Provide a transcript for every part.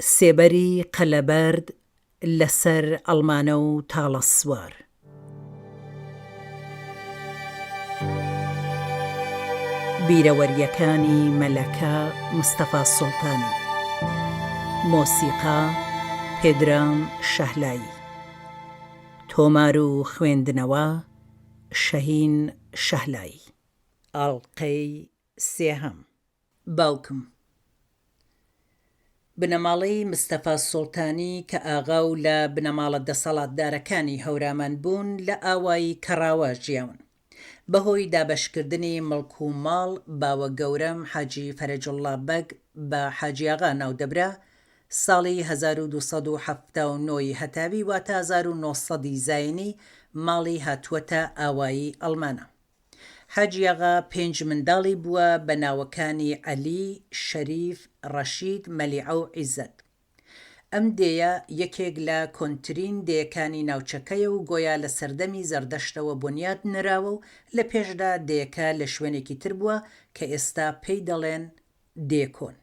سێبەری قەلەبەرد لەسەر ئەڵمانە و تاڵە سوار. بیرەوەریەکانی مەلەکە مستەفا سوڵتانی. مۆسیقا پێدرام شەهلایی. تۆمار و خوێندنەوە شەهین شەهلایی. ئاڵلقەی سێهەم. باوکم. بنەماڵەی مستەفا سوڵتانی کە ئاغا و لە بنەماڵە دەسەڵاتدارەکانی هەورامان بوون لە ئاوایی کەڕاوە ژیاون. بەهۆی دابەشکردنی مڵک و ماڵ باوە گەورەم حاجی فەرەجوڵڵا بەگ بە حاجیاغا ناودەبرا ساڵی 1279 هەتاوی واتە 1900 زاینی ماڵی هاتووەتە ئاوایی ئەڵمانە. حاجیاغا 5 منداڵی بووە بە ناوەکانی عەلی، شەریف، ڕەشید، مەلیعە و عیززەت. ئەم دێیە یەکێک لە کۆنترین دێیەکانی ناوچەکەیە و گۆیا لە سەردەمی زەردەشتەوە بنیاد نراوە و لە پێشدا دێیەکە لە شوێنێکی تر بووە کە ئێستا پێی دەڵێن دێکۆن.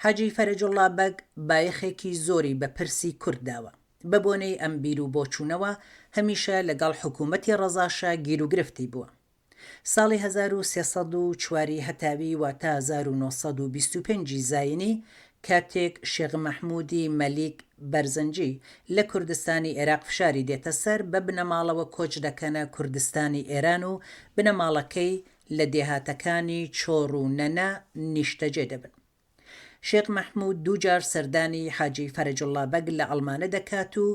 حاجی فەرەجوڵڵا بەگ بایەخێکی زۆری بە پرسی کورد داوە. بە بۆنەی ئەم بیر و بۆچوونەوە هەمیشە لەگەڵ حکوومەتی ڕەزاشا گیر و گرفتی بووە. ساڵی 1304 هەتاوی واتە 1925 زاینی کاتێک شێخ مەحموودی مەلیک بەرزەنجی لە کوردستانی عێراق فشاری دێتە سەر بە بنەماڵەوە کۆچ دەکەنە کوردستانی ئێران و بنەماڵەکەی لە دێهاتەکانی چۆڕ و نەنە نیشتەجێ دەبن. شێخ مەحموود دووجار سەردانی حاجی فەرەجوڵڵا بەگ لە ئەڵمانە دەکات و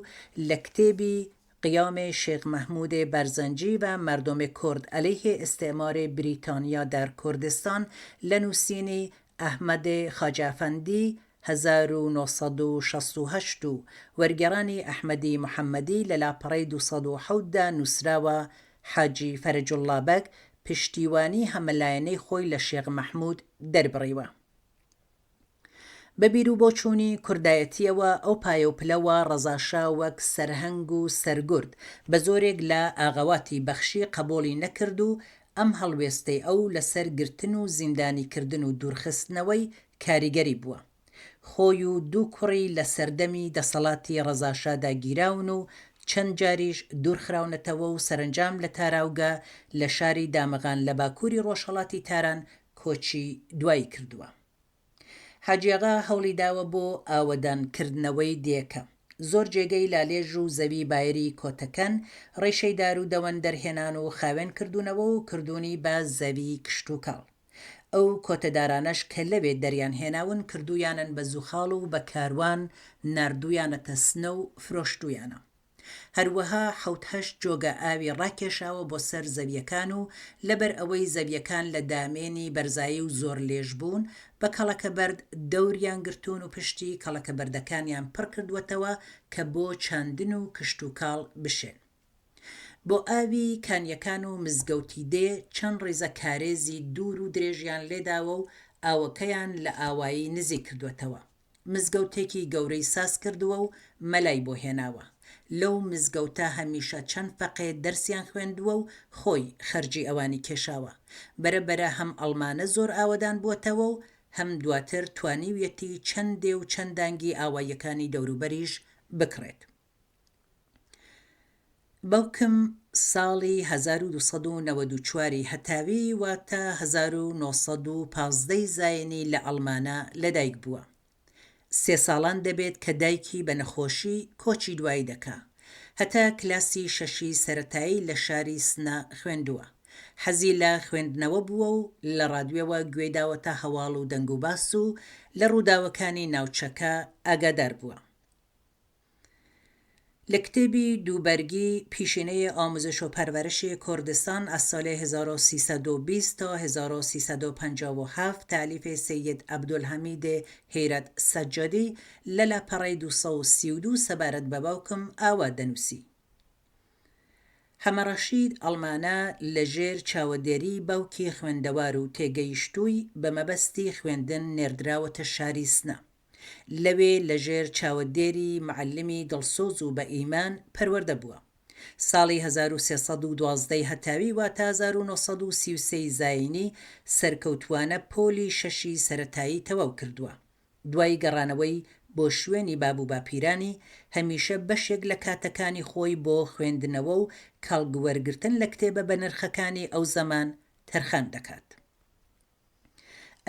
لە کتێبی قیامê شێخ مەحموودê بەرزەنجی و مردم کورد علیه استعمار بریتانیا در کردستان لە نووسینی ئەحمەدê خاجەفەندی 1968 و وەرگێڕانی ئەحمەدی محەممەدی لە لاپەڕەی 207دا نووسراوە. حاجی فەرەجوڵڵا بەگ پشتیوانی هەمەلایەنەی خۆی لە شێخ مەحموود دەربڕیوە. بە بیر و بۆچوونی کوردایەتیەوە ئەو پایەوپلەوە ڕەزاشا وەک سەرهەنگ و سەرگورد بە زۆرێک لە ئاغاواتی بەخشی قبوڵی نەکرد و ئەم هەڵوێستەی ئەو لەسەر گرتن و زیندانیکردن و دوورخستنەوەی کاریگەری بووە. خۆی و دوو کوڕی لە سەردەمی دەسەڵاتی ڕەزاشادا گیراون و چەند جاریش دوورخراونەتەوە و سەرنجام لە تاراوگا لە شاری دامەغان لە باکووری ڕۆژهەڵاتی تاران کۆچی دوایی کردووە. حاجیاغا هەوڵی داوە بۆ ئاوەدانکردنەوەی دێکە. زۆر جێگەی لالێژ و زەوی بایری کۆتەکەن ڕێشەی دار و دەوەن دەرهێنان و خاوێن کردوونەوە و کردوونی بە زەوی کشت و کاڵ. ئەو کۆتەدارانەش کە لەوێ دەریان هێناون کردویانن بە زوخاڵ و بە کاروان ناردویانەتە سنە و فرۆشتویانە. هەروەها 7-8 جۆگە ئاوی ڕاکێشاوە بۆ سەر زەویەکان و لەبەر ئەوەی زەویەکان لە دامێنی بەرزایی و زۆر لێژ بوون بە کەڵەکە بەرد دەوریان گرتوون و پشتی کەڵەکە بەردەکانیان پڕ کردووەتەوە کە بۆ چاندن و کشت و کاڵ بشێن. بۆ ئاوی کانیەکان و مزگەوتی دێ چەند ڕێزە کارێزی دوور و درێژیان لێداوە و ئاوەکەیان لە ئاوایی نزی کردوێتەوە. مزگەوتێکی گەورەی ساز کردووە و مەلای بۆ هێناوە. لەو مزگەوتە هەمیشە چەند فەقێ دەرسیان خوێندووە و خۆی خەرجی ئەوانی کێشاوە. بەرەبەرە هەم ئەڵمانە زۆر ئاوەدان بووەتەوە و هەم دواتر توانیویەتی چەندێ و چەندانگی ئاواییەکانی دەوروبەریش بکڕێت. باوکم ساڵی 1294 هەتاوی واتە 1915 زاینی لە ئەڵمانە لەدایک بووە. 3 ساڵان دەبێت کە دایکی بە نەخۆشی کۆچی دوایی دەکا. هەتا کلاسی 6 سەرەتایی لە شاری سنە خوێندووە. حەزی لە خوێندنەوە بووە و لە ڕادیۆوە گوێی داوەتە هەواڵ و دەنگ و باس و لە ڕووداوەکانی ناوچەکە ئاگادار بووە. لە کتێبی دووبەرگی پیشینەی ئاموزش و پەروەرشی کوردستان از سال 1320 تا 1357 تالیف سید عبدالحمید حیرت سجادی لە لاپەڕەی 232 سەبارەت بە باوکم ئاوا دەنووسی. هەمەڕەشید ئەڵمانە لەژێر چاوەدێری باوکی خوێندەوار و تێگەیشتووی بە مەبەستی خوێندن نێردراوەتە شاری سنە. لەوێ لەژێر چاوەدێری معلمی دڵسۆز و بە ئیمان پەروەردە بووە. ساڵی 1312 هەتاوی واتە 1933 زاینی سەرکەوتوانە پۆلی 6 سەرەتایی تەواو کردووە. دوای گەڕانەوەی بۆ شوێنی بابوو باپیرانی هەمیشە بەشێک لە کاتەکانی خۆی بۆ خوێندنەوە و کەڵگوەرگرتن لە کتێبە بە نرخەکانی ئەو زەمان تەرخان دەکات.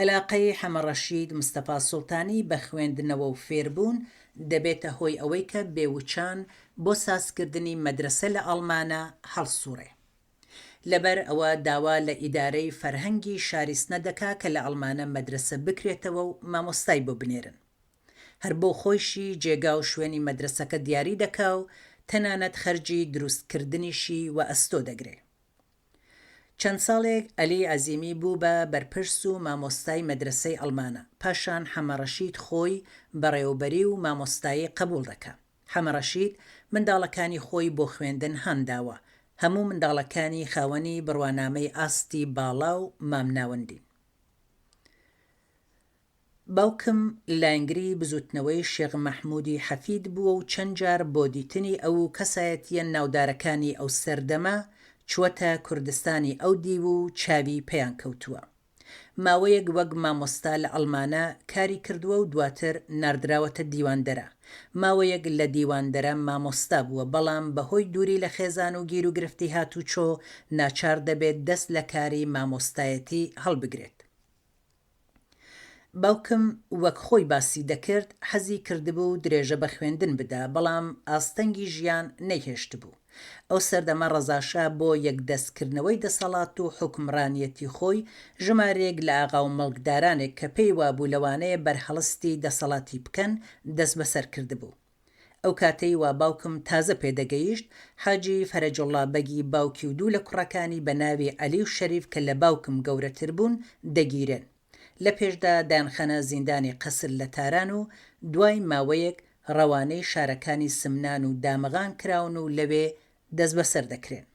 عەلاقەی حەمەڕەشید مستەفا سوڵتانی بە خوێندنەوە و فێربوون دەبێتە هۆی ئەوەی کە بێوچان بۆ سازکردنی مەدرسە لە ئەڵمانە هەڵسووڕێ. لەبەر ئەوە داوا لە ئیدارەی فەرهەنگی شاریستنە دەکا کە لە ئەڵمانە مەدرسە بکرێتەوە و مامۆستای بۆ بنێرن. هەر بۆ خۆشی جێگا و شوێنی مەدرسەکە دیاری دەکا و تەنانەت خەرجی دروستکردنیشی و ئەستۆ دەگرێ. چەند ساڵێک عەلی عەزیمی بوو بە بەرپرس و مامۆستای مەدرسەی ئەڵمانە، پاشان حەمەڕەشید خۆی بەڕێوەبەری و مامۆستایی قبوڵ دەکا. حەمەڕەشید منداڵەکانی خۆی بۆ خوێندن هەنداوە، هەموو منداڵەکانی خاوەنی بڕوانامەی ئاستی باڵا و مامناوەندین. باوکم لانگری بزوتنەوەی شێخ مەحموودی حەفید بووە و چەند جار بۆ دیتنی ئەو کەسایەتیە ناودارەکانی ئەو سەردەما چووەتە کوردستانی ئەو دیو و چاوی پێیان کەوتووە. ماوەیەک وەک مامۆستا لە ئەڵمانە کاری کردووە و دواتر ناردراوەتە دیواندەرە. ماوەیەک لە دیواندەرە مامۆستا بووە، بەڵام بەهۆی دووری لە خێزان و گیر و گرفتی هاتوچۆ ناچار دەبێت دەست لە کاری مامۆستایەتی هەڵبگرێت. باوکم وەک خۆی باسی دەکرد حەزی کردبوو درێژە بە خوێندن بدا، بەڵام ئاستەنگی ژیان نەیهێشت بوو. ئەو سەردەمە ڕەزاشا بۆ یەکدەستکردنەوەی دەسەڵات و حوکمڕانیەتی خۆی ژمارەیەک لە ئاغا و مەڵکدارانێک کە پێی وابوو لەوانەیە بەرهەڵستی دەسەڵاتی بکەن دەست بەسەر کردبوو. ئەو کاتەی وا باوکم تازە پێدەگەیشت، حاجی فەرەجوڵڵا بەگی باوکی و دوو لە کوڕەکانی بە ناوی عەلی و شەریف کە لە باوکم گەورەتر بوون دەگیرێن. لە پێشدا دانخەنە زیندانی قەسر لە تاران و دوای ماوەیەک ڕەوانەی شارەکانی سمنان و دامەغان کراون و لەوێ دەست بەسەر دەکرێن.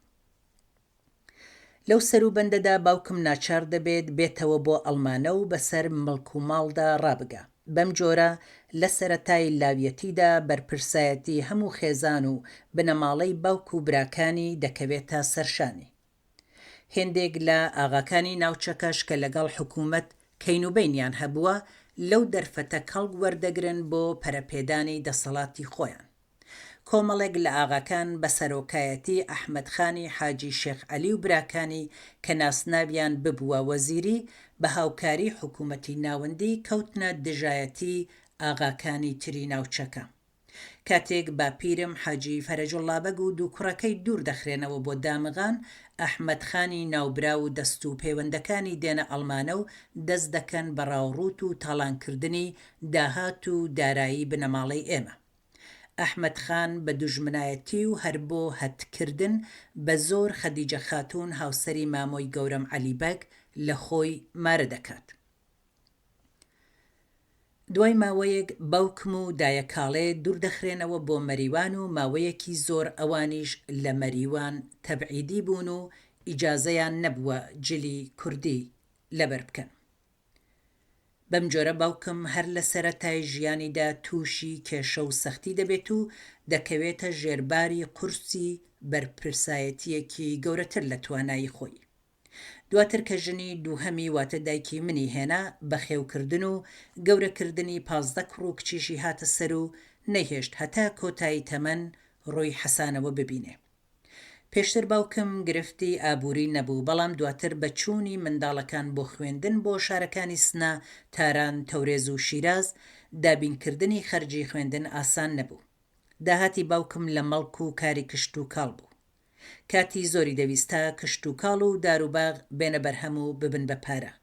لەو سەروبەندەدا باوکم ناچار دەبێت بێتەوە بۆ ئەڵمانە و بەسەر مڵک و ماڵدا ڕابگا. بەم جۆرە لە سەرەتای لاویەتیدا بەرپرسایەتی هەموو خێزان و بنەماڵەی باوک و براکانی دەکەوێتە سەرشانی. هێندێک لە ئاغاکانی ناوچەکەش کە لەگەڵ حکوومەت کەینوبەینیان هەبووە لەو دەرفەتە کەڵک وەردەگرن بۆ پەرەپێدانی دەسەڵاتی خۆیان. کۆمەڵێک لە ئاغاکان بە سەرۆکایەتی ئەحمەدخانی حاجی شێخ عەلی و براکانی کە ناسناویان ببووە وەزیری بە هاوکاری حکوومەتی ناوەندی کەوتنە دژایەتی ئاغاکانی تری ناوچەکە. کاتێک باپیرم حاجی فەرەجوڵڵا بەگ و دوو کوڕەکەی دوور دەخرێنەوە بۆ دامغان، ئەحمەدخانی ناوبرا و دەست و پەیوەندەکانی دێنە ئەڵمانە و دەست دەکەن بە ڕاوڕوت و تاڵانکردنی داهات و دارایی بنەماڵەی ئێمە. ئەحمەدخان بە دوژمنایەتی و هەر بۆ هەتکردن بە زۆر خەدیجە خاتوون هاوسەری مامۆی گەورەم عەلی بەگ لە خۆی مارە دەکات. دوای ماوەیەک باوکم و دایە کاڵێ دوور دەخرێنەوە بۆ مەریوان و ماوەیەکی زۆر ئەوانیش لە مەریوان تەبعیدی بوون و ئیجازەیان نەبووە جلی کوردی لەبەر بکەن. بەم جۆرە باوکم هەر لە سەرەتای ژیانیدا تووشی کێشە و سەختی دەبێت و دەکەوێتە ژێرباری قورسی بەرپرسایەتیەکی گەورەتر لە توانایی خۆی. دواتر کە ژنی دووهەمی واتە دایکی منی هێنا، بەخێوکردن و گەورەکردنی 15 کوڕ و کچیشی هاتە سەر و نەیهێشت هەتا کۆتایی تەمەن ڕووی حەسانەوە ببینێ. پێشتر باوکم گرفتی ئابووری نەبوو، بەڵام دواتر بە چوونی منداڵەکان بۆ خوێندن بۆ شارەکانی سنا، تاران، تەورێز و شیراز، دابینکردنی خەرجی خوێندن ئاسان نەبوو. داهاتی باوکم لە مەڵک و کاری کشت و کاڵ بوو. کاتی زۆری دەویستە کشت و کاڵ و داروباغ بێنە بەرهەم و ببن بە پارە.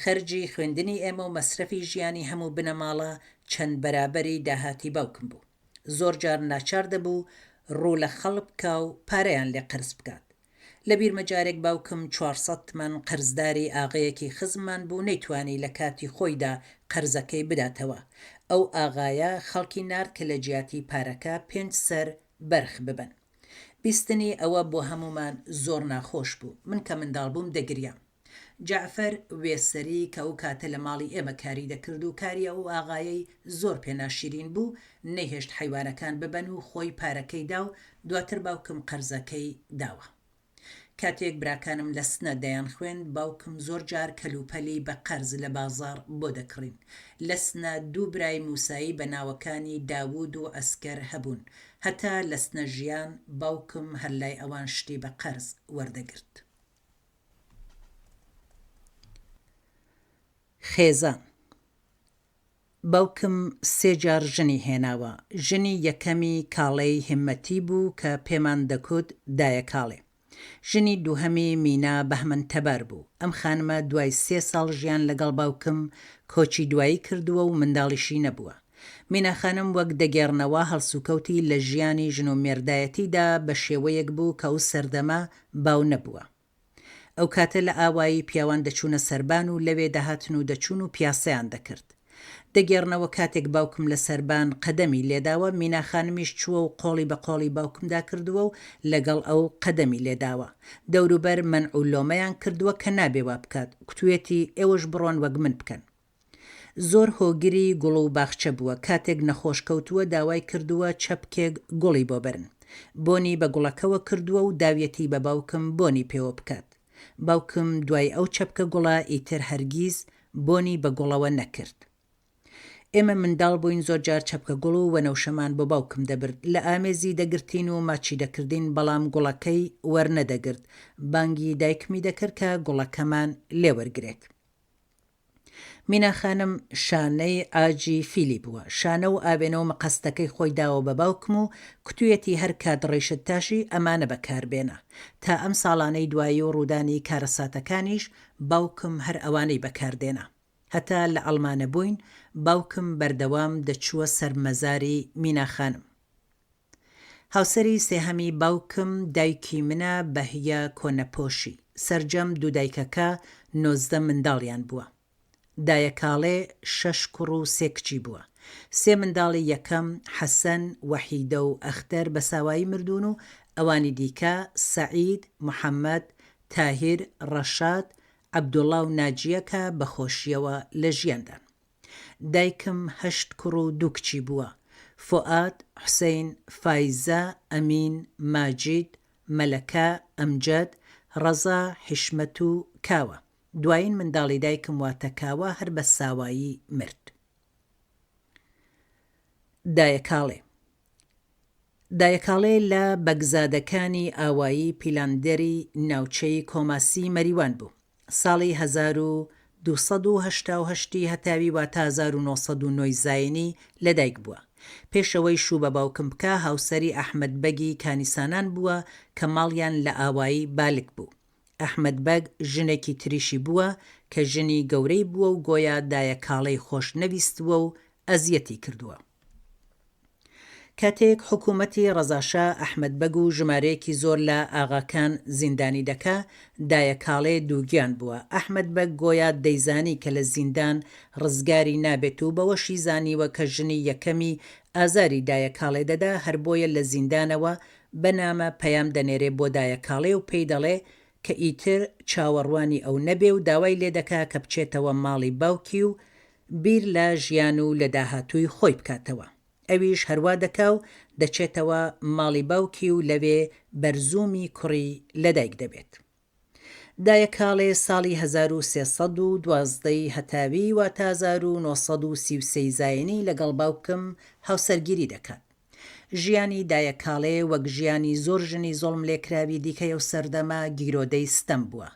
خەرجی خوێندنی ئێمە و مەسرەفی ژیانی هەموو بنەماڵە چەند بەرابەری داهاتی باوکم بوو. زۆر جار ناچار دەبوو ڕوو لە خەڵک بکا و پارەیان لێ قرس بکات. لە بیرمەجارێک باوکم 400 تمەن قەرزداری ئاغەیەکی خزممان بوو، نەیتوانی لە کاتی خۆیدا قەرزەکەی بداتەوە. ئەو ئاغایە خەڵکی نارد کە لە جیاتی پارەکە 5 سەر بەرخ ببن. بیستنی ئەوە بۆ هەمومان زۆر ناخۆش بوو. من کە منداڵ بووم دەگریام. جعفەر وێسەری کە ئەو کاتە لە ماڵی ئێمە کاری دەکرد و کاری ئەو ئاغایەی زۆر پێناشیرین بوو، نەیهێشت حیوانەکان ببەن و خۆی پارەکەی دا و دواتر باوکم قەرزەکەی داوە. کاتێک براکانم لە سنە دەیان خوێن باوکم زۆر جار کەلوپەلی بە قەرز لە بازار بۆ دەکڕین. لە سنە دوو برای موسایی بە ناوەکانی داوود و ئەسکەر هەبوون. هەتا لە سنە ژیان باوکم هەر لای ئەوان شتی بە قەرز وەردەگرت. خێزان باوکم سێ جار ژنی هێناوە. ژنی یەکەمی کاڵەی هیممەتی بوو کە پێمان دەکوت دایە کاڵێ. ژنی دووهەمی مینا بەهمەنتەبار بوو. ئەم خانمە دوای 3 ساڵ ژیان لەگەڵ باوکم کۆچی دوایی کردووە و منداڵیشی نەبووە. مینا خانم وەک دەگێڕنەوە هەڵسوکەوتی لە ژیانی ژن و مێردایەتیدا بە شێوەیەک بوو کە ئەو سەردەما باو نەبووە. ئەو کاتە لە ئاوایی پیاوان دەچوونە سەربان و لەوێ دەهاتن و دەچوون و پیاسەیان دەکرد. دەگێڕنەوە کاتێک باوکم لە سەربان قەدەمی لێداوە مینا خانمیش چووە و قۆڵی بە قۆڵی باوکمدا کردووە و لەگەڵ ئەو قەدەمی لێداوە. دەوروبەر مەنع و لۆمەیان کردووە کە نابێوا بکات. کوتوێتی ئێوەش بڕۆن وەک من بکەن. زۆر هۆگری گوڵ و باخچە بووە. کاتێک نەخۆش کەوتووە داوای کردووە چەپکێک گوڵی بۆ بەرن. بۆنی بە گوڵەکەوە کردووە و داویەتی بە باوکم بۆنی پێوە بکات. باوکم دوای ئەو چەپکە گوڵە ئیتر هەرگیز بۆنی بە گوڵەوە نەکرد. ئێمە منداڵ بووین زۆر جار چەپکە گوڵ و وەنەوشەمان بۆ باوکم دەبرد. لە ئامێزی دەگرتین و ماچی دەکردین بەڵام گوڵەکەی وەرنەدەگرت. بانگی دایکمی دەکرد کە گوڵەکەمان لێوەرگرێت. مینا خانم شانەی ئاجی فیلی بووە. شانە و ئاوێنەوە مەقەستەکەی خۆی داوە بە باوکم و کوتوێتی هەر کات ڕێشت تاشی ئەمانە بەکاربێنە. تا ئەم ساڵانەی دوایی و ڕوودانی کارەساتەکانیش باوکم هەر ئەوانەی بەکاردێنە. هەتا لە ئەڵمانە بووین باوکم بەردەوام دەچووە سەرمەزاری مینا خانم. هاوسەری سێهەمی باوکم دایکی منە بەهیە کۆنەپۆشی. سەرجەم دوو دایکەکە 19 منداڵیان بووە. دایە کاڵێ 6 کوڕ و 3 کچی بووە. 3 منداڵی یەکەم حەسەن، وەحیدە و ئەختەر بە ساوایی مردوون و ئەوانی دیکە سەعید، محەممەد، تاهیر، ڕەشاد، عەبدوڵڵا و ناجیە کە بەخۆشیەوە لە ژیاندان. دایکم 8 کوڕ و 2 کچی بووە. فوئاد، حوسەین، فایزە، ئەمین، ماجید، مەلەکە، ئەمجەد، ڕەزا، حیشمەت و کاوە. دوایین منداڵی دایکم واتە کاوە هەر بە ساوایی مرد. دایەکاڵێ دایەکاڵێ لە بەگزادەکانی ئاوایی پیلاندەری ناوچەی کۆماسی مەریوان بوو. ساڵی 1288 هەتاوی واتە 1909 زاینی لەدایک بووە. پێشەوەی شوو بە باوکم بکە هاوسەری ئەحمەد بەگی کانیسانان بووە کە ماڵیان لە ئاوایی بالک بوو. ئەحمەد بەگ ژنێکی تریشی بووە کە ژنی گەورەی بووە و گۆیا دایەکاڵەی خۆش نەویستووە و ئەزیەتی کردووە. کاتێک حکوومەتی ڕەزاشا ئەحمەد بەگ و ژمارەیەکی زۆر لە ئاغاکان زیندانی دەکا دایەکاڵێ دووگیان بووە. ئەحمەد بەگ گۆیا دەیزانی کە لە زیندان ڕزگاری نابێت و بەوەشی زانیوە کە ژنی یەکەمی ئازاری دایەکاڵێ دەدا هەر بۆیە لە زیندانەوە بەنامە پەیام دەنێرێ بۆ دایەکاڵێ و پێی دەڵێ کە ئیتر چاوەڕوانی ئەو نەبێ و داوای لێ دەکا کە بچێتەوە ماڵی باوکی و بیر لە ژیان و لە داهاتووی خۆی بکاتەوە. ئەویش هەروە دەکا و دەچێتەوە ماڵی باوکی و لەوێ بەرزوومی کوڕی لەدایک دەبێت. دایەکاڵێ ساڵی 1312 هەتاوی واتە 1933 زاینی لەگەڵ باوکم هاوسەرگیری دەکات. ژیانی دایەکاڵێ وەک ژیانی زۆر ژنی زۆڵم لێکراوی دیکەی و سەردەما گیرۆدەی ستەم بووە.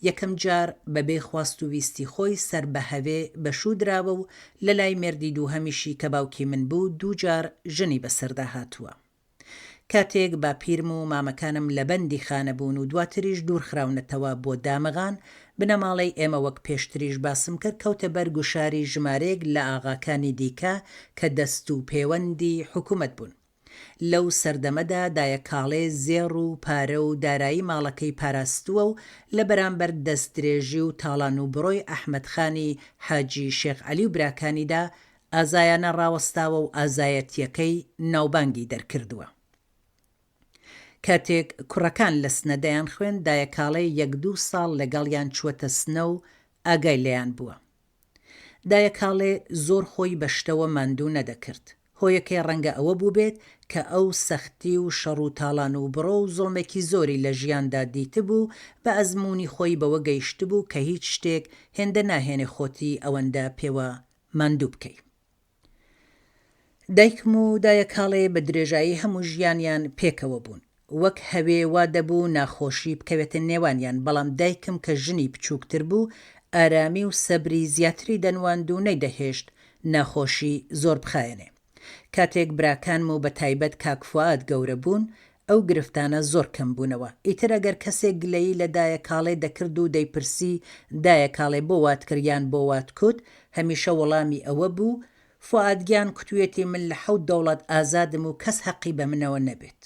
یەکەم جار بەبێ خواست و ویستی خۆی سەر بە هەوێ بەشوو دراوە و لە لای مێردی دووهەمیشی کە باوکی من بوو 2 جار ژنی بەسەردا هاتووە. کاتێک باپیرم و مامەکانم لە بەندی خانە بوون و دواتریش دوورخراونەتەوە بۆ دامەغان بنەماڵەی ئێمە وەک پێشتریش باسم کرد کەوتە بەر گوشاری ژمارەیەک لە ئاغاکانی دیکە کە دەست و پەیوەندی حکوومەت بوون. لەو سەردەمەدا دایەکاڵێ زێڕ و پارە و دارایی ماڵەکەی پاراستووە و لە بەرامبەر دەستدرێژی و تاڵان و بڕۆی ئەحمەدخانی حاجی شێخ عەلی و براکانیدا ئازایانە ڕاوەستاوە و ئازایەتیەکەی ناوبانگی دەرکردووە. کاتێک کوڕەکان لە سنەدایان خوێن دایەکاڵێ 1-2 ساڵ لەگەڵیان چووەتە سنە و ئاگای لێیان بووە. دایەکاڵێ زۆر خۆی بەشتەوە ماندوو نەدەکرد. هۆیەکەی ڕەنگە ئەوە بوو بێت کە ئەو سەختی و شەڕ و تاڵان و بڕۆ و زۆڵمێکی زۆری لە ژیاندا دیتبوو بە ئەزمموی خۆی بەوە گەیشت بوو کە هیچ شتێک هێندە ناهێنێ خۆتی ئەوەندە پێوە ماندوو بکەی. دایکم و دایەکاڵێ بە درێژایی هەموو ژیانیان پێکەوە بوون. وەک هەوێ وا دەبوو ناخۆشی بکەوێتە نێوانیان، بەڵام دایکم کە ژنی بچووکتر بوو ئارامی و سەبری زیاتری دەنواند و نەیدەهێشت ناخۆشی زۆر بخایەنێ. کاتێک براکانم و بە تایبەت کاک فواد گەورە بوون ئەو گرفتانە زۆر کەم بوونەوە. ئیتر ئەگەر کەسێک گلەیی لە دایەکاڵێ دەکرد و دەیپرسی دایەکاڵێ بۆ واتکردیان بۆ واتکوت، هەمیشە وەڵامی ئەوە بوو فوادگیان کوتوێتی من لە 7 دەوڵەت ئازادم و کەس حەقی بە منەوە نەبێت.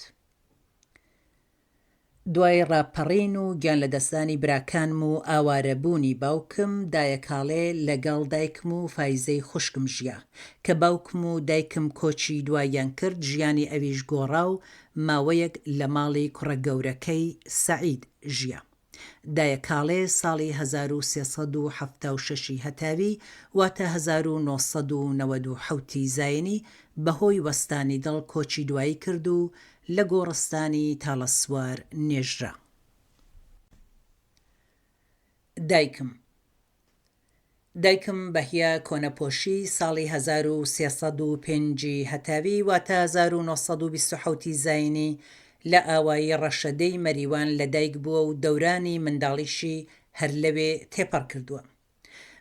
دوای ڕاپەڕین و گیان لە دەستانی براکانم و ئاوارەبوونی باوکم، دایەکاڵێ لەگەڵ دایکم و فایزەی خوشکم ژیا کە باوکم و دایکم کۆچی دواییان کرد، ژیانی ئەویش گۆڕا و ماوەیەک لە ماڵی کوڕە گەورەکەی سەعید ژیا. دایەکاڵێ ساڵی 1376 هەتاوی واتە 1997 زاینی بەهۆی وەستانی دڵ کۆچی دوایی کرد و لە گۆڕستانی تاڵەسوار نێژرا. دایکم بەهیا کۆنەپۆشی ساڵی 1305 هەتاوی واتە 1927 زاینی لە ئاوایی ڕەشەدەی مەریوان لە دایک بووە و دەورانی منداڵیشی هەر لەوێ تێپەڕ کردووە.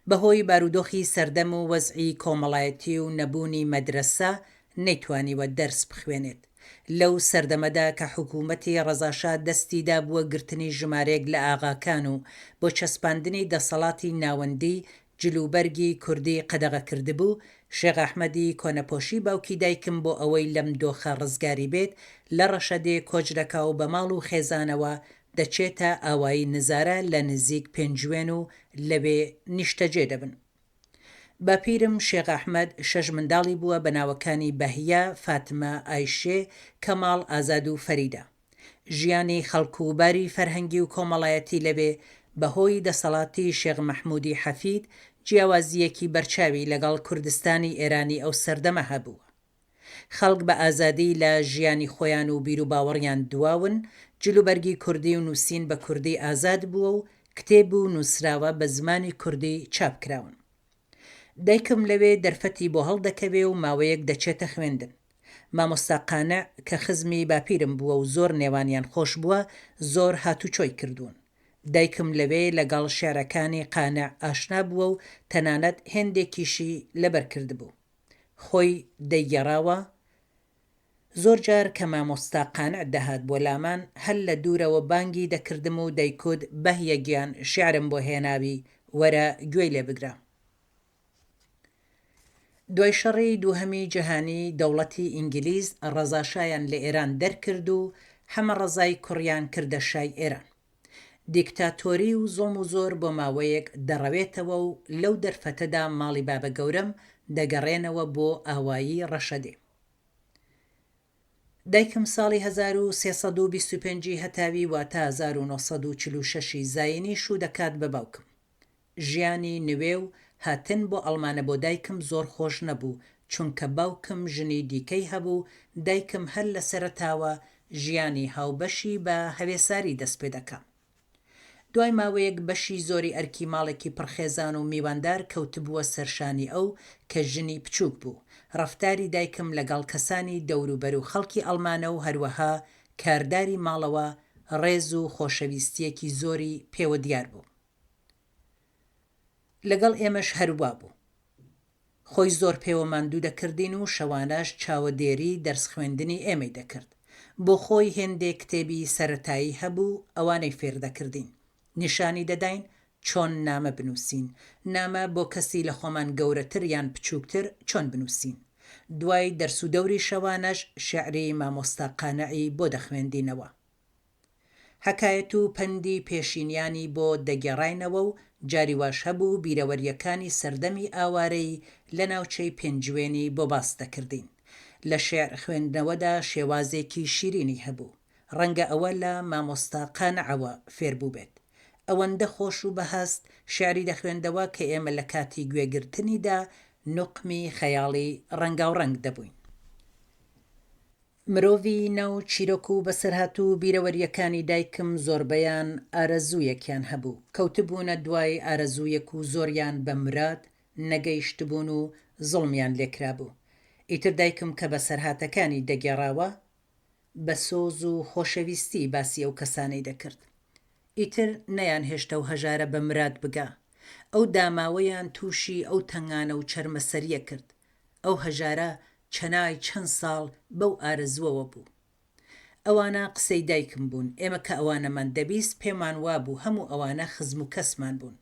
بەهۆی بارودۆخی سەردەم و وەزعی کۆمەڵایەتی و نەبوونی مەدرسە نەیتوانیوە دەرس بخوێنێت. لەو سەردەمەدا کە حکوومەتی ڕەزاشا دەستیدا بووە گرتنی ژمارەیەک لە ئاغاکان و بۆ چەسپاندنی دەسەڵاتی ناوەندی جلوبەرگی کوردی قەدەغە کردبوو، شێخ ئەحمەدی کۆنەپۆشی باوکی دایکم بۆ ئەوەی لەم دۆخە ڕزگاری بێت لە ڕەشەدێ کۆچ و بە ماڵ و خێزانەوە دەچێتە ئاوایی نزارە لە نزیک پێنجوێن و لەوێ نیشتەجێ دەبن. باپیرم شێخ ئەحمەد 6 منداڵی بووە بە ناوەکانی بەهیا، فاتمە، ئایشێ، کەماڵ، ئازاد و فەریدە. ژیانی خەڵک و باری فەرهەنگی و کۆمەڵایەتی لەبێ بەهۆی دەسەڵاتی شێخ مەحموودی حەفید جیاوازیەکی بەرچاوی لەگەڵ کوردستانی ئێرانی ئەو سەردەمە هەبووە. خەڵک بە ئازادی لە ژیانی خۆیان و بیر و باوەڕیان دواون، جلوبەرگی کوردی و نووسین بە کوردی ئازاد بووە و کتێب و نووسراوە بە زمانی کوردی چاپکراون. دایکم لەوێ دەرفەتی بۆ هەڵدەکەوێ و ماوەیەک دەچێتە خوێندن. مامۆستا قانع کە خزمی باپیرم بووە و زۆر نێوانیان خۆش بووە، زۆر هاتوچۆی کردوون. دایکم لەوێ لەگەڵ شێعرەکانی قانع ئاشنا بووە و تەنانەت هێندێکیشی لەبەر کردبوو. خۆی دەیگەڕاوە. زۆر جار کە مامۆستا قانع دەهات بۆ لامان هەر لە دوورەوە بانگی دەکردم و دەیکوت بەهیە گیان شێعرم بۆ هێناوی، وەرە گوێی لێ بگرە. دوای شەڕی دووهەمی جیهانی دەوڵەتی ئینگلیز ڕەزاشایان لە ئێران دەرکرد و هەمە ڕەزای کوڕیان کردە شای ئێران. دیکتاتۆری و زۆڵم و زۆر بۆ ماوەیەک دەڕەوێتەوە و لەو دەرفەتەدا ماڵی بابە گەورەم دەگەڕێنەوە بۆ ئاوایی ڕەشەدێ. دایکم ساڵی 1325 هەتاوی واتە 1946 زاینی شوو دەکات بە باوکم. ژیانی نوێ و هاتن بۆ ئەڵمانە بۆ دایکم زۆر خۆش نەبوو، چونکە باوکم ژنی دیکەی هەبوو. دایکم هەر لە سەرەتاوە ژیانی هاوبەشی بە هەوێساری دەست پێ دەکا. دوای ماوەیەک بەشی زۆری ئەرکی ماڵێکی پڕخێزان و میواندار کەوتبووە سەرشانی ئەو کە ژنی بچووک بوو. ڕەفتاری دایکم لەگەڵ کەسانی دەوروبەر و خەڵکی ئەڵمانە و هەروەها کارداری ماڵەوە ڕێز و خۆشەویستیەکی زۆری پێوە دیار بوو. لەگەڵ ئێمەش هەروە بوو. خۆی زۆر پێوە ماندوو دەکردین و شەوانەش چاوەدێری دەرس خوێندنی ئێمەی دەکرد. بۆ خۆی هێندێک کتێبی سەرەتایی هەبوو، ئەوانەی فێر دەکردین. نیشانی دەداین چۆن نامە بنووسین، نامە بۆ کەسی لە خۆمان گەورەتر یان بچووکتر چۆن بنووسین. دوای دەرس و دەوری شەوانەش شێعری مامۆستا قانعی بۆ دەخوێندینەوە. حەکایەت و پەندی پێشینیانی بۆ دەگێڕاینەوە و جاری واش هەبوو بیرەوەریەکانی سەردەمی ئاوارەی لە ناوچەی پێنجوێنی بۆ باس دەکردین. لە شێعر خوێندنەوەدا شێوازێکی شیرینی هەبوو. ڕەنگە ئەوە لە مامۆستا قانعەوە فێر بوو بێت. ئەوەندە خۆش و بەهەست شێعری دەخوێندەوە کە ئێمە لە کاتی گوێگرتنیدا نوقمی خەیاڵی ڕەنگاوڕەنگ دەبووین. مرۆڤی نەو چیرۆک و بەسەرهاتوو بیرەوەریەکانی دایکم زۆربەیان ئارەزوویەکیان هەبوو، کەوتبوونە دوای ئارەزوویەک و زۆریان بە مراد نەگەیشتبوون و زڵمیان لێکرابوو. ئیتر دایکم کە بەسەرهاتەکانی دەگێڕاوە بە سۆز و خۆشەویستی باسی ئەو کەسانەی دەکرد. ئیتر نەیان هێشتا و هەژارە بە مراد بگا، ئەو داماوەیان تووشی ئەو تەنگانە و چەرمەسەریە کرد. ئەو هەژارە چەنای چەند ساڵ بەو ئارەزووەوە بوو. ئەوانە قسەی دایکم بوون، ئێمە کە ئەوانەمان دەبیست پێمان وابوو هەموو ئەوانە خزم و کەسمان بوون.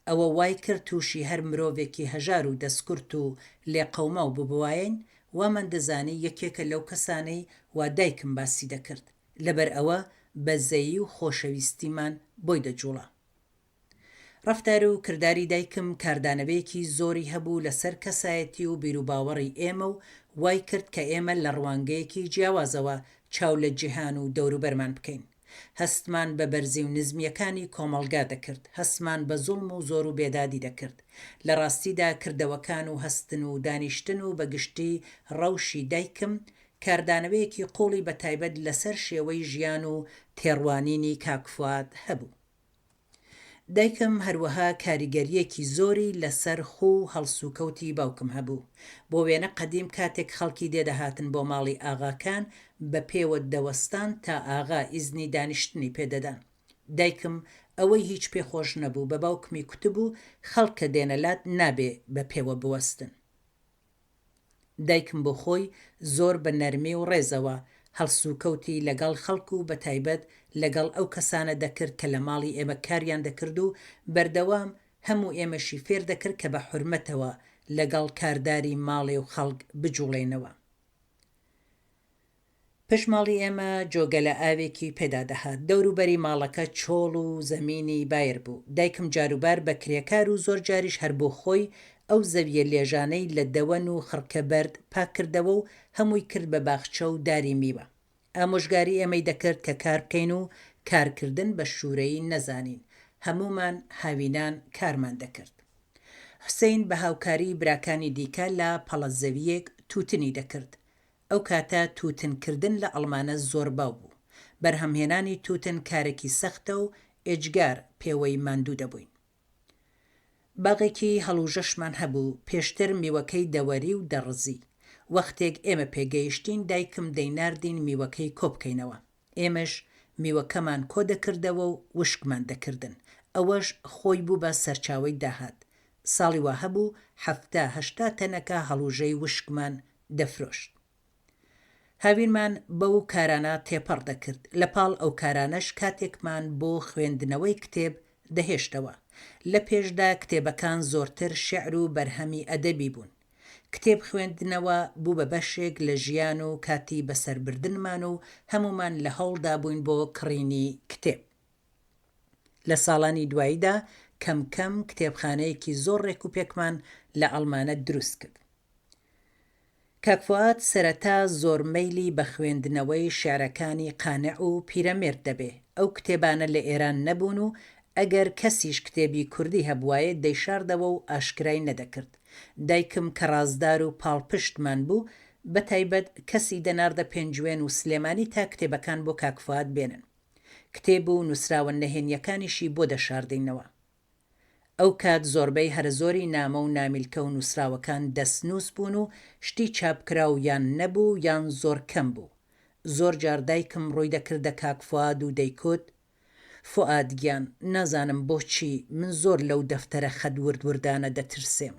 ئەوە وای کرد تووشی هەر مرۆڤێکی هەژار و دەستکورت و لێقەوما و ببوایین وامان دەزانی یەکێکە لەو کەسانەی وا دایکم باسی دەکرد، لەبەر ئەوە بەزەیی و خۆشەویستیمان بۆی دەجوڵا. ڕەفتار و کردداری دایکم کاردانەوەیەکی زۆری هەبوو لەسەر کەسایەتی و بیرروباوەڕی ئێمە و وای کرد کە ئێمە لە ڕوانگەیەکی جیاوازەوە چاو لە جیهان و دەوروبەرمان بکەین. هەستمان بە بەرزی و نزمیەکانی کۆمەڵگا دەکرد، هەستمان بە زوڵم و زۆر و بێدادی دەکرد. لە ڕاستیدا کردەوەکان و هەستن و دانیشتن و بەگشتی ڕەوشی دایکم کاردانەوەیەکی قوڵی بە تایبەت لەسەر شێوەی ژیان و تێڕوانینی کاک فواد هەبوو. دایکم هەروەها کاریگەریەکی زۆری لەسەر خۆ و هەڵسوکەوتی باوکم هەبوو. بۆ وێنە قەدیم کاتێک خەڵکی دێدەهاتن بۆ ماڵی ئاغاکان بە پێوە دەوەستان تا ئاغا ئیزنی دانیشتنی پێدەدان. دایکم ئەوەی هیچ پێخۆش نەبوو، بە باوکمی کوتبوو خەڵکە دێنەلات نابێ بە پێوە بوەستن. دایکم بۆ خۆی زۆر بە نەرمی و ڕێزەوە هەڵسوکەوتی لەگەڵ خەڵک و بە تایبەت لەگەڵ ئەو کەسانە دەکرد کە لە ماڵی ئێمە کاریان دەکرد و بەردەوام هەموو ئێمەشی فێر دەکرد کە بە حورمەتەوە لەگەڵ کارداری ماڵێ و خەڵک بجوڵێنەوە. پشماڵی ئێمە جۆگەلە ئاوێکی پێدادەهات، دەوروبەری ماڵەکە چۆڵ و زەمینی بایر بوو. دایکم جاروبار بە کرێکار و زۆر جاریش هەر بۆ خۆی ئەو زەویە لێژانەی لە دەوەن و خڕکە بەرد پاکردەوە و هەمووی کرد بە باخچە و داری میوە. ئامۆژگاری ئێمەی دەکرد کە کار بکەین و کارکردن بە شوورەیی نەزانین، هەمومان هاوینان کارمان دەکرد. حوسێن بە هاوکاری براکانی دیکە لە پەڵەزەویەک تووتنی دەکرد. ئەو کاتە تووتنکردن لە ئەڵمانە زۆر باو بوو. بەرهەمهێنانی تووتن کارێکی سەختە و ئێجگار پێوەی ماندوو دەبووین. باغێکی هەڵوژەشمان هەبوو، پێشتر میوەکەی دەوەری و دەڕزی. وەختێک ئێمە پێگەیشتین دایکم دەیناردین میوەکەی کۆبکەینەوە. ئێمەش میوەکەمان کۆ دەکردەوە و وشکمان دەکردن. ئەوەش خۆی بوو بە سەرچاوی داهات. ساڵی وا هەبوو 70-80 تەنەکە هەڵوژەی وشکمان دەفرۆشت. هاوینمان بەو کارانە تێپەڕ دەکرد. لە پاڵ ئەو کارانەش کاتێکمان بۆ خوێندنەوەی کتێب دەهێشتەوە. لە پێشدا کتێبەکان زۆرتر شێعر و بەرهەمی ئەدەبی بوون. کتێب خوێندنەوە بوو بە بەشێک لە ژیان و کاتی بەسەربردنمان و هەمومان لە هەوڵدا بووین بۆ کڕینی کتێب. لە ساڵانی دواییدا کەم کەم کتێبخانەیەکی زۆر ڕێک و پێکمان لە ئەڵمانە دروست کرد. کاک فواد سەرەتا زۆر مەیلی بە خوێندنەوەی شێعرەکانی قانع و پیرەمێرد دەبێ. ئەو کتێبانە لە ئێران نەبوون و ئەگەر کەسیش کتێبی کوردی هەبوایە دەیشاردەوە و ئاشکرای نەدەکرد. دایکم کە ڕازدار و پاڵپشتمان بوو بە تایبەت کەسی دەناردە پێنجوێن و سلێمانی تا کتێبەکان بۆ کاک فواد بێنن. کتێب و نووسراوە نەهێنیەکانیشی بۆ دەشاردینەوە. ئەو کات زۆربەی هەرە زۆری نامە و نامیلکە و نووسراوەکان دەستنووس بوون و شتی چاپکراو یان نەبوو یان زۆر کەم بوو. زۆر جار دایکم ڕووی دەکردە کاک فواد و دەیکوت: فواد گیان، نازانم بۆچی من زۆر لەو دەفتەرە خەد وردوردانە دەترسێم.